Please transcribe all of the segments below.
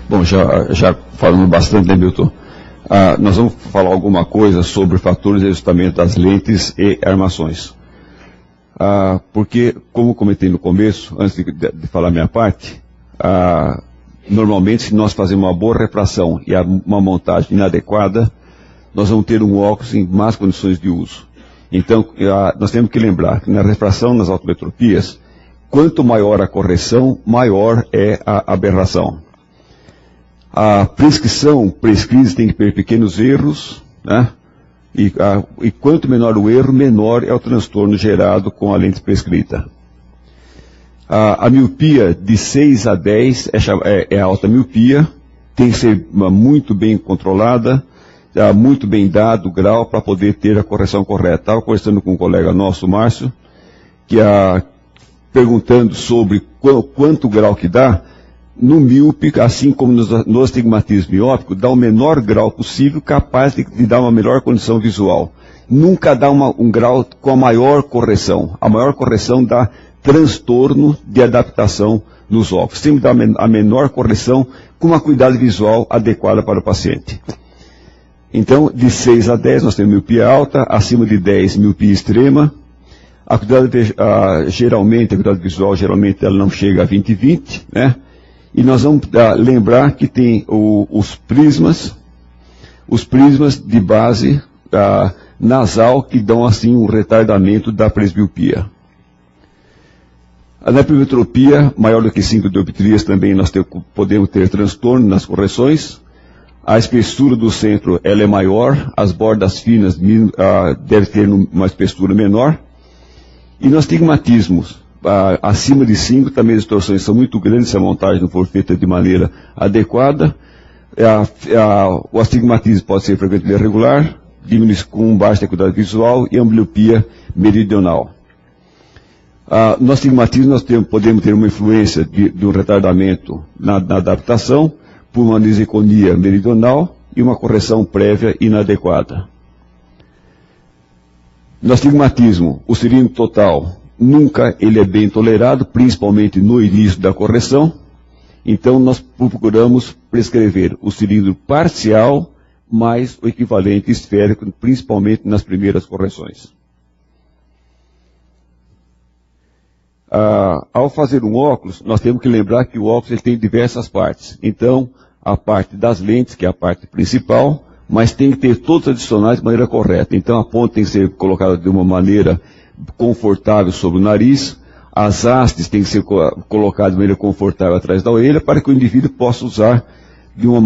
Bom, já falando bastante, né, Milton? Nós vamos falar alguma coisa sobre fatores de ajustamento das lentes e armações. Porque, como comentei no começo, antes de falar a minha parte, normalmente, se nós fazemos uma boa refração e uma montagem inadequada, nós vamos ter um óculos em más condições de uso. Então, nós temos que lembrar que na refração, nas autometropias, quanto maior a correção, maior é a aberração. A prescrição prescrita tem que ter pequenos erros, né? E quanto menor o erro, menor é o transtorno gerado com a lente prescrita. A miopia de 6 a 10 é alta miopia, tem que ser muito bem controlada, muito bem dado o grau para poder ter a correção correta. Estava conversando com um colega nosso, Márcio, que perguntando sobre quanto grau que dá. No míope, assim como no astigmatismo miópico, dá o menor grau possível, capaz de dar uma melhor condição visual. Nunca dá um grau com a maior correção. A maior correção dá transtorno de adaptação nos óculos. Sempre dá a menor correção com uma cuidado visual adequada para o paciente. Então, de 6 a 10 nós temos miopia alta, acima de 10 miopia extrema. Geralmente, a cuidado visual, geralmente ela não chega a 20/20, né? E nós vamos lembrar que tem os prismas de base nasal que dão assim um retardamento da presbiopia. Na hipermetropia, maior do que 5 dioptrias também nós podemos ter transtorno nas correções. A espessura do centro ela é maior, as bordas finas devem ter uma espessura menor. E no astigmatismo, acima de 5 também as distorções são muito grandes se a montagem não for feita de maneira adequada. O astigmatismo pode ser frequentemente irregular, diminui com baixa acuidade visual e ambliopia meridional. No astigmatismo nós podemos ter uma influência de um retardamento na adaptação por uma lisiconia meridional e uma correção prévia inadequada. No astigmatismo, o cilindro total nunca ele é bem tolerado, principalmente no início da correção. Então nós procuramos prescrever o cilindro parcial mais o equivalente esférico, principalmente nas primeiras correções. Ao fazer um óculos, nós temos que lembrar que o óculos ele tem diversas partes. Então, a parte das lentes, que é a parte principal, mas tem que ter todos os adicionais de maneira correta. Então, a ponta tem que ser colocada de uma maneira confortável sobre o nariz, as hastes têm que ser colocadas de maneira confortável atrás da orelha, para que o indivíduo possa usar de uma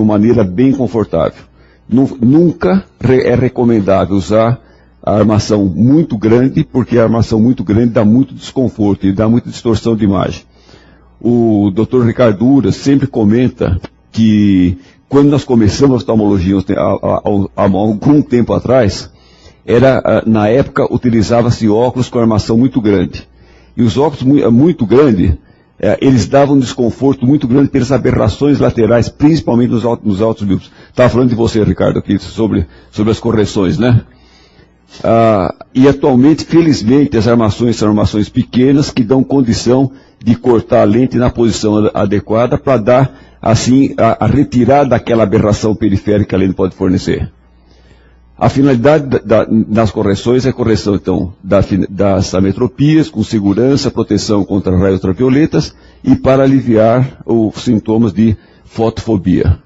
maneira bem confortável. Nunca é recomendável usar a armação muito grande, porque a armação muito grande dá muito desconforto e dá muita distorção de imagem. O Dr. Ricardo Ura sempre comenta que quando nós começamos a oftalmologia há algum tempo atrás, na época utilizava-se óculos com armação muito grande. E os óculos muito grandes, eles davam um desconforto muito grande pelas aberrações laterais, principalmente nos altos míopes. Estava falando de você, Ricardo, aqui sobre as correções, né? E atualmente, felizmente, as armações são armações pequenas que dão condição de cortar a lente na posição adequada para dar, assim, a retirada daquela aberração periférica que a lente pode fornecer. A finalidade das correções é a correção, então, das ametropias, com segurança, proteção contra raios ultravioletas e para aliviar os sintomas de fotofobia.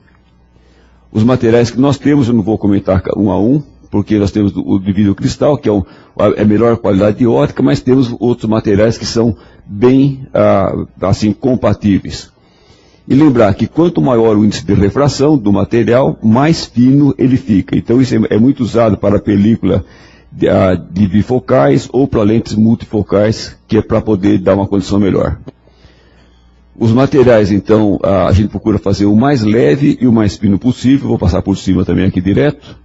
Os materiais que nós temos, eu não vou comentar um a um, porque nós temos o de vidro cristal, que é melhor qualidade de ótica, mas temos outros materiais que são bem, assim, compatíveis. E lembrar que quanto maior o índice de refração do material, mais fino ele fica. Então isso é muito usado para película de bifocais ou para lentes multifocais, que é para poder dar uma condição melhor. Os materiais, então, a gente procura fazer o mais leve e o mais fino possível. Vou passar por cima também aqui direto.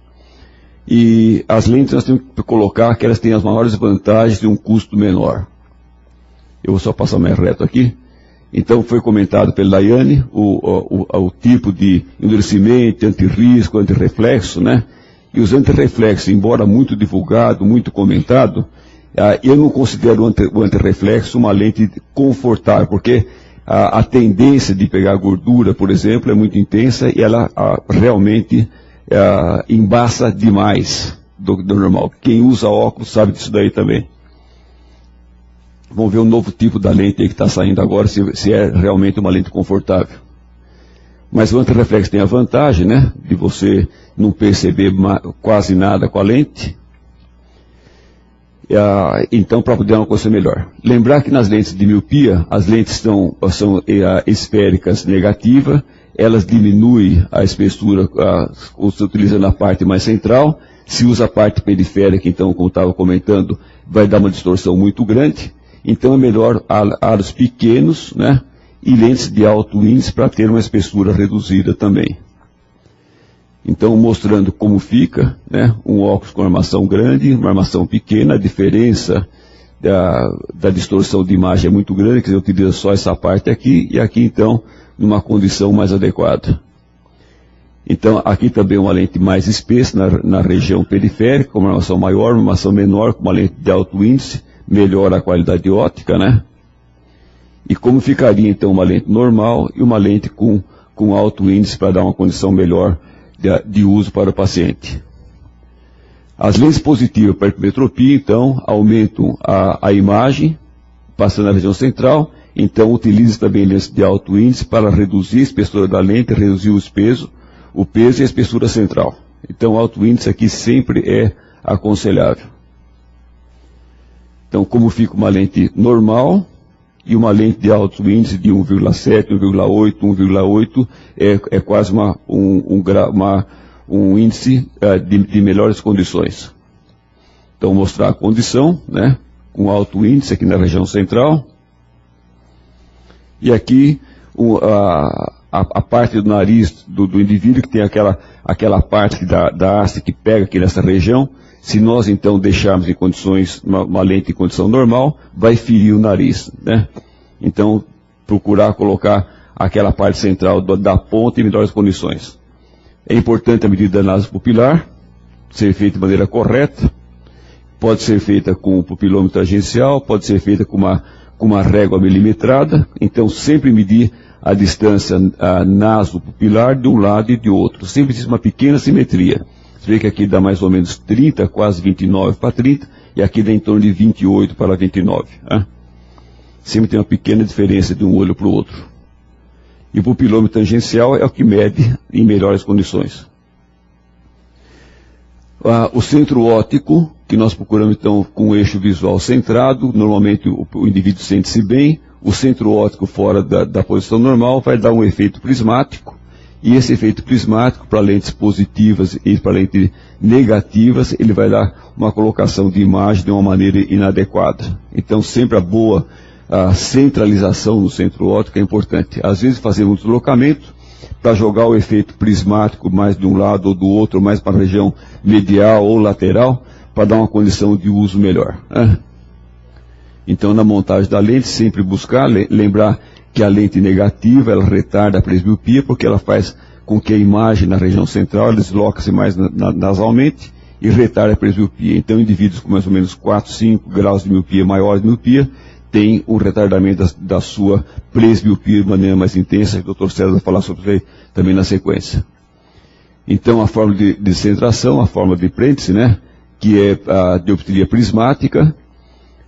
E as lentes nós temos que colocar que elas têm as maiores vantagens de um custo menor. Eu vou só passar mais reto aqui. Então foi comentado pela Daiane o tipo de endurecimento, antirrisco, antirreflexo, né? E os antirreflexos, embora muito divulgado, muito comentado, eu não considero o antirreflexo uma lente confortável, porque a tendência de pegar gordura, por exemplo, é muito intensa e ela realmente embaça demais do normal. Quem usa óculos sabe disso daí também. Vamos ver um novo tipo da lente aí que está saindo agora, se é realmente uma lente confortável. Mas o antirreflexo tem a vantagem, né, de você não perceber quase nada com a lente. Então, para poder uma coisa melhor. Lembrar que nas lentes de miopia, as lentes são esféricas negativas, elas diminuem a espessura utilizando a parte mais central. Se usa a parte periférica, então, como estava comentando, vai dar uma distorção muito grande. Então é melhor aros pequenos, né, e lentes de alto índice para ter uma espessura reduzida também. Então, mostrando como fica, né, um óculos com armação grande, uma armação pequena, a diferença da distorção de imagem é muito grande, quer dizer, utiliza só essa parte aqui, e aqui então, numa condição mais adequada. Então, aqui também uma lente mais espessa na região periférica, com uma armação maior, uma armação menor, com uma lente de alto índice, melhora a qualidade óptica, né? E como ficaria então uma lente normal e uma lente com alto índice para dar uma condição melhor de uso para o paciente. As lentes positivas para hipermetropia, então, aumentam a imagem, passando na região central, então utilize também lentes de alto índice para reduzir a espessura da lente, reduzir o peso e a espessura central. Então, alto índice aqui sempre é aconselhável. Então, como fica uma lente normal e uma lente de alto índice de 1,7, 1,8, 1,8, é quase um índice de melhores condições. Então, mostrar a condição, né, com alto índice aqui na região central. E aqui a parte do nariz do indivíduo que tem aquela parte da haste que pega aqui nessa região. Se nós então deixarmos em condições, uma lente em condição normal, vai ferir o nariz, né? Então, procurar colocar aquela parte central da ponta em melhores condições. É importante a medida da análise pupilar, ser feita de maneira correta, pode ser feita com o pupilômetro tangencial, pode ser feita com uma régua milimetrada, então sempre medir a distância naso-pupilar de um lado e de outro. Sempre existe uma pequena simetria. Você vê que aqui dá mais ou menos 30, quase 29 para 30, e aqui dá em torno de 28 para 29. Né? Sempre tem uma pequena diferença de um olho para o outro. E o pupilômetro tangencial é o que mede em melhores condições. O centro óptico, que nós procuramos então com o eixo visual centrado, normalmente o indivíduo sente-se bem, o centro óptico fora da posição normal vai dar um efeito prismático, e esse efeito prismático para lentes positivas e para lentes negativas, ele vai dar uma colocação de imagem de uma maneira inadequada. Então sempre a centralização no centro óptico é importante. Às vezes fazemos um deslocamento para jogar o efeito prismático mais de um lado ou do outro, mais para a região medial ou lateral, para dar uma condição de uso melhor. Né? Então na montagem da lente, sempre buscar, lembrar que a lente negativa, ela retarda a presbiopia, porque ela faz com que a imagem na região central desloque-se mais nasalmente e retarda a presbiopia. Então, indivíduos com mais ou menos 4, 5 graus de miopia, maiores de miopia, têm um retardamento da sua presbiopia de maneira mais intensa, que o Dr. César vai falar sobre isso aí também na sequência. Então, a forma de centração, a forma de Prentice, né, que é a dioptria prismática,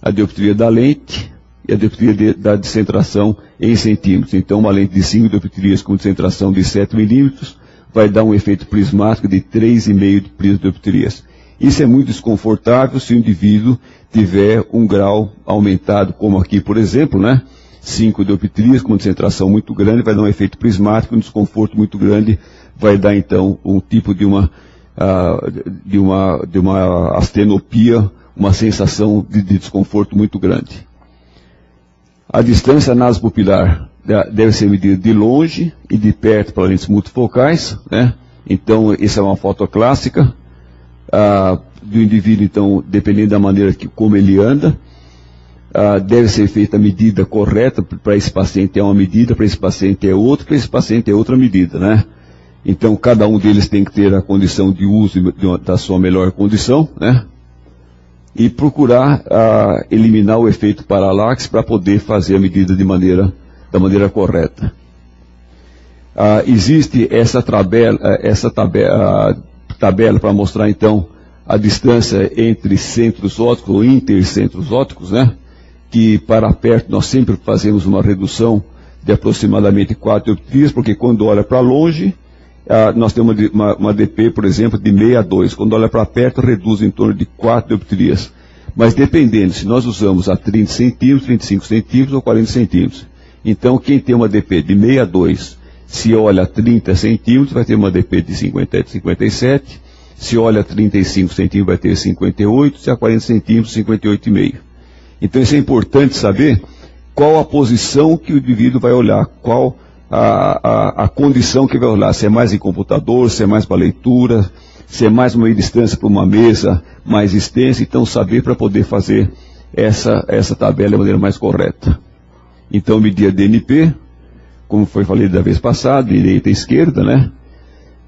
a dioptria da lente, e a dioptria da descentração em centímetros. Então, uma lente de 5 dioptrias com descentração de 7 milímetros vai dar um efeito prismático de 3,5 dioptrias. Isso é muito desconfortável se o indivíduo tiver um grau aumentado, como aqui, por exemplo, né? 5 dioptrias com descentração muito grande, vai dar um efeito prismático, um desconforto muito grande, vai dar então um tipo de uma astenopia, uma sensação de desconforto muito grande. A distância nasopupilar deve ser medida de longe e de perto para lentes multifocais, né? Então, essa é uma foto clássica do indivíduo, então, dependendo da maneira como ele anda, deve ser feita a medida correta. Para esse paciente é uma medida, para esse paciente é outra, para esse paciente é outra medida, né? Então, cada um deles tem que ter a condição de uso da sua melhor condição, né? E procurar eliminar o efeito paralaxe para poder fazer a medida de maneira da maneira correta. Existe essa tabela para mostrar então a distância entre centros ópticos ou intercentros ópticos, né? Que para perto nós sempre fazemos uma redução de aproximadamente 4 dioptrias, porque quando olha para longe, nós temos uma DP, por exemplo, de 6 a 2. Quando olha para perto, reduz em torno de 4 dioptrias. Mas dependendo, se nós usamos a 30 centímetros, 35 centímetros ou 40 centímetros. Então, quem tem uma DP de 6 a 2, se olha a 30 centímetros, vai ter uma DP de 57. Se olha a 35 centímetros, vai ter 58. Se a 40 centímetros, 58,5. Então, isso é importante saber qual a posição que o indivíduo vai olhar, qual a condição que vai olhar, se é mais em computador, se é mais para leitura, se é mais uma distância para uma mesa mais extensa. Então, saber para poder fazer essa tabela de maneira mais correta. Então, medir a DNP, como foi falado da vez passada, direita e esquerda, né?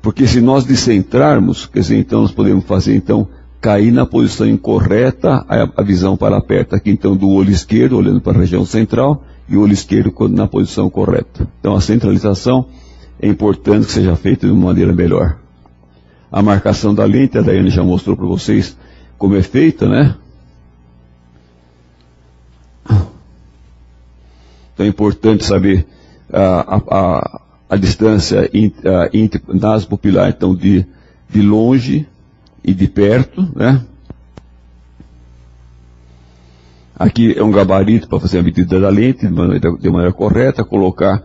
Porque se nós descentrarmos, quer dizer, então nós podemos fazer, então, cair na posição incorreta a visão para perto. Aqui, então, do olho esquerdo, olhando para a região central, e o olho esquerdo na posição correta. Então, a centralização é importante que seja feita de uma maneira melhor. A marcação da lente, a Daiane já mostrou para vocês como é feita, né? Então, é importante saber a distância nas pupilares, então, de longe e de perto, né? Aqui é um gabarito para fazer a medida da lente de maneira correta, colocar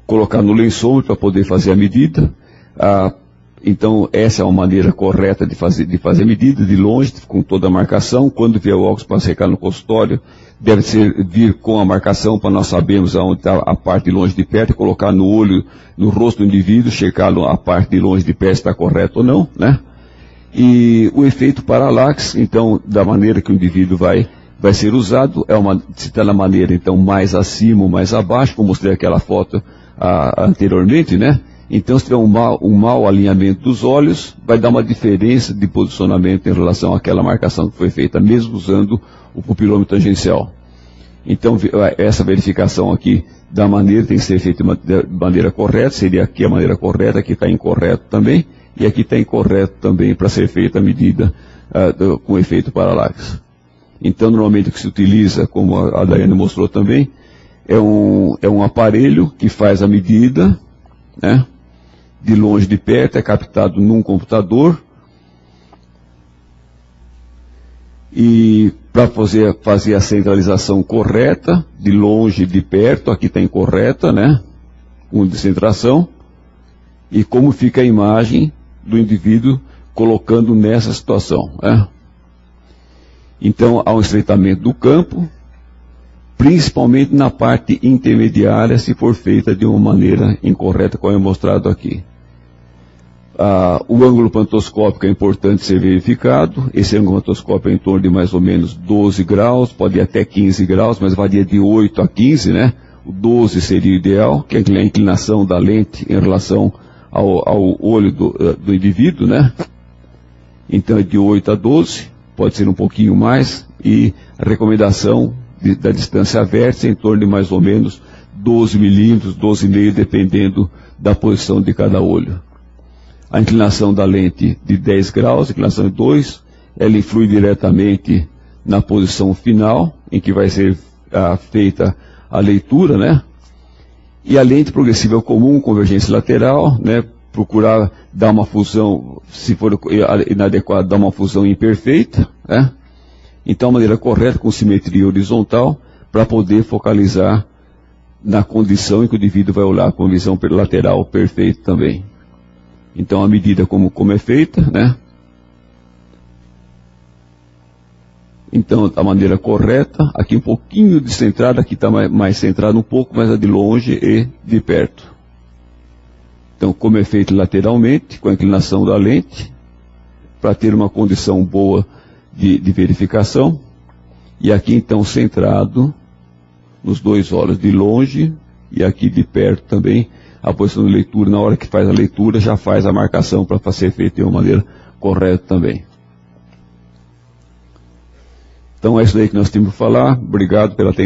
colocar no lençômetro para poder fazer a medida. Então, essa é uma maneira correta de fazer a medida de longe, com toda a marcação. Quando vier o óculos para secar no consultório, deve vir com a marcação para nós sabermos aonde está a parte de longe de perto, e colocar no olho, no rosto do indivíduo, checar a parte de longe de perto se está correto ou não, né? E o efeito parallax, então, da maneira que o indivíduo vai ser usado, se está na maneira, então, mais acima ou mais abaixo, como mostrei aquela foto anteriormente, né? Então, se tiver um mau alinhamento dos olhos, vai dar uma diferença de posicionamento em relação àquela marcação que foi feita, mesmo usando o pupilômetro tangencial. Então, essa verificação aqui da maneira tem que ser feita de maneira correta, seria aqui a maneira correta, aqui está incorreto também, e aqui está incorreto também para ser feita a medida com efeito parallax. Então, normalmente o que se utiliza, como a Daiane mostrou também, é um aparelho que faz a medida, né? De longe de perto, é captado num computador, e para fazer a centralização correta, de longe e de perto, aqui está incorreta, né? Com descentração, e como fica a imagem do indivíduo colocando nessa situação, né? Então, há um estreitamento do campo, principalmente na parte intermediária, se for feita de uma maneira incorreta, como é mostrado aqui. O ângulo pantoscópico é importante ser verificado. Esse ângulo pantoscópico é em torno de mais ou menos 12 graus, pode ir até 15 graus, mas varia de 8 a 15, né? O 12 seria o ideal, que é a inclinação da lente em relação ao olho do indivíduo, né? Então é de 8 a 12, pode ser um pouquinho mais, e a recomendação da distância vértice é em torno de mais ou menos 12 milímetros, 12,5, dependendo da posição de cada olho. A inclinação da lente de 10 graus, a inclinação de 2, ela influi diretamente na posição final, em que vai ser feita a leitura, né? E a lente progressiva comum, convergência lateral, né? Procurar dar uma fusão, se for inadequado, dar uma fusão imperfeita, né? Então, a maneira correta, com simetria horizontal, para poder focalizar na condição em que o indivíduo vai olhar com visão lateral perfeita também. Então, a medida como é feita, né? Então, a maneira correta, aqui um pouquinho descentrada, aqui está mais centrado um pouco, mas a de longe e de perto. Então, como é feito lateralmente, com a inclinação da lente, para ter uma condição boa de verificação. E aqui, então, centrado nos dois olhos, de longe e aqui de perto também, a posição de leitura. Na hora que faz a leitura, já faz a marcação para ser feita de uma maneira correta também. Então é isso aí que nós temos que falar. Obrigado pela atenção.